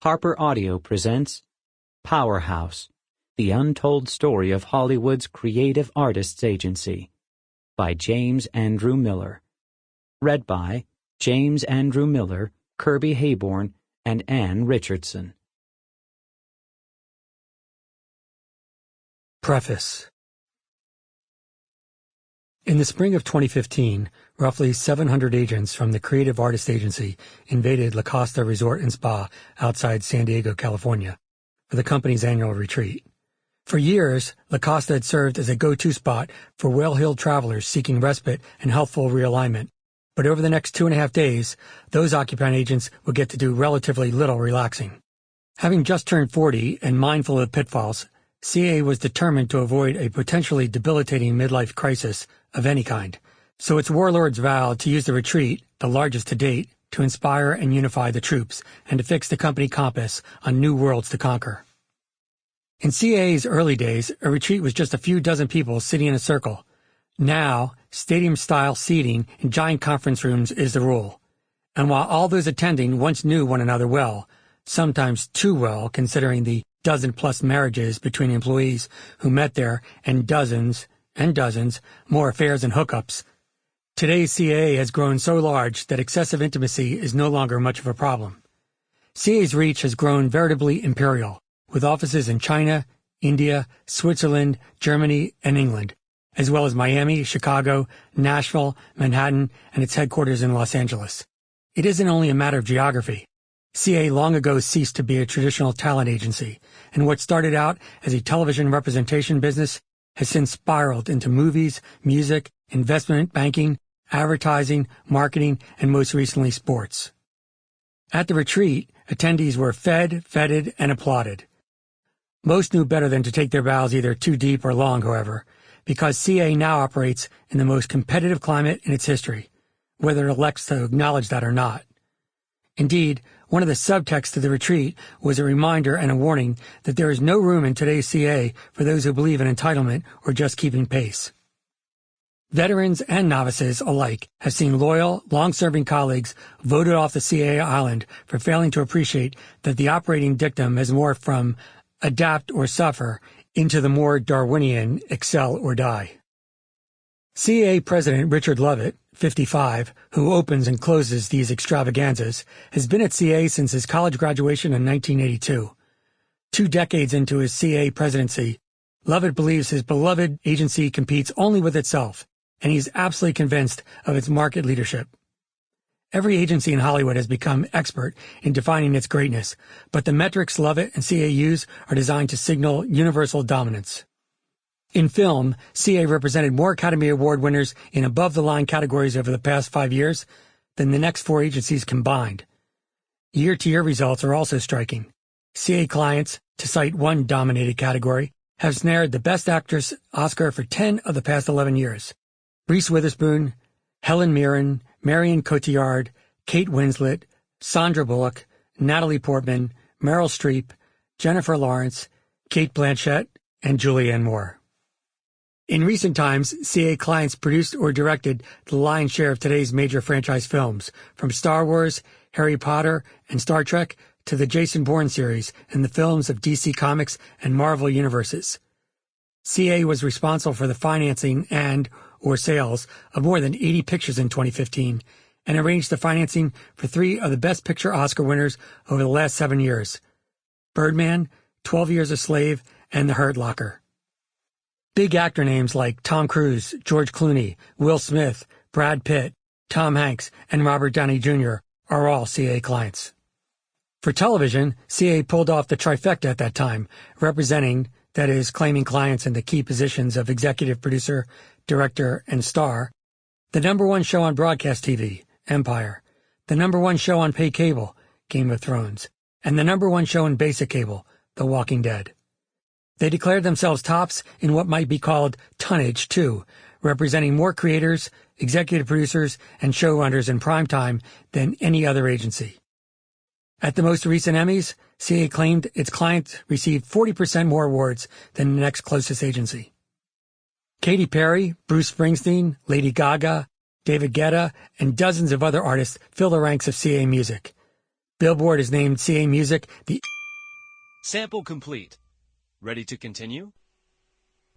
Harper Audio presents Powerhouse, the untold story of Hollywood's creative artists agency, by James Andrew Miller. Read by James Andrew Miller, Kirby Heyborne, and Ann Richardson. Preface. In the spring of 2015, roughly 700 agents from the Creative Artist Agency invaded La Costa Resort and Spa outside San Diego, California, for the company's annual retreat. For years, La Costa had served as a go-to spot for well-heeled travelers seeking respite and healthful realignment. But over the next 2.5 days, those occupying agents would get to do relatively little relaxing. Having just turned 40 and mindful of pitfalls, CA was determined to avoid a potentially debilitating midlife crisis of any kind. So its warlords vowed to use the retreat, the largest to date, to inspire and unify the troops and to fix the company compass on new worlds to conquer. In CA's early days, a retreat was just a few dozen people sitting in a circle. Now, stadium-style seating in giant conference rooms is the rule. And while all those attending once knew one another well, sometimes too well considering the dozen-plus marriages between employees who met there and dozens more affairs and hookups, today's CA has grown so large that excessive intimacy is no longer much of a problem. CA's reach has grown veritably imperial, with offices in China, India, Switzerland, Germany, and England, as well as Miami, Chicago, Nashville, Manhattan, and its headquarters in Los Angeles. It isn't only a matter of geography. CA long ago ceased to be a traditional talent agency, and what started out as a television representation business has since spiraled into movies, music, investment banking, advertising, marketing, and most recently sports. At the retreat, attendees were fed, feted, and applauded. Most knew better than to take their bows either too deep or long, however, because CA now operates in the most competitive climate in its history, whether it elects to acknowledge that or not. Indeed, one of the subtexts to the retreat was a reminder and a warning that there is no room in today's CA for those who believe in entitlement or just keeping pace. Veterans and novices alike have seen loyal, long-serving colleagues voted off the CA island for failing to appreciate that the operating dictum has morphed from adapt or suffer into the more Darwinian excel or die. CA President Richard Lovett, 55, who opens and closes these extravaganzas, has been at CA since his college graduation in 1982. 2 decades into his CA presidency, Lovett believes his beloved agency competes only with itself, and he's absolutely convinced of its market leadership. Every agency in Hollywood has become expert in defining its greatness, but the metrics Lovett and CA use are designed to signal universal dominance. In film, CA represented more Academy Award winners in above-the-line categories over the past 5 years than the next 4 agencies combined. Year-to-year results are also striking. CA clients, to cite one dominated category, have snared the Best Actress Oscar for 10 of the past 11 years. Reese Witherspoon, Helen Mirren, Marion Cotillard, Kate Winslet, Sandra Bullock, Natalie Portman, Meryl Streep, Jennifer Lawrence, Kate Blanchett, and Julianne Moore. In recent times, CA clients produced or directed the lion's share of today's major franchise films, from Star Wars, Harry Potter, and Star Trek to the Jason Bourne series and the films of DC Comics and Marvel universes. CA was responsible for the financing or sales of more than 80 pictures in 2015 and arranged the financing for 3 of the Best Picture Oscar winners over the last 7 years: Birdman, 12 Years a Slave, and The Hurt Locker. Big actor names like Tom Cruise, George Clooney, Will Smith, Brad Pitt, Tom Hanks, and Robert Downey Jr. are all CA clients. For television, CA pulled off the trifecta at that time, representing, that is, claiming clients in the key positions of executive producer, director, and star, the #1 show on broadcast TV, Empire, the #1 show on pay cable, Game of Thrones, and the #1 show in basic cable, The Walking Dead. They declared themselves tops in what might be called tonnage, too, representing more creators, executive producers, and showrunners in prime time than any other agency. At the most recent Emmys, CA claimed its clients received 40% more awards than the next closest agency. Katy Perry, Bruce Springsteen, Lady Gaga, David Guetta, and dozens of other artists fill the ranks of CA Music. Billboard has named CA Music the Sample complete. Ready to continue?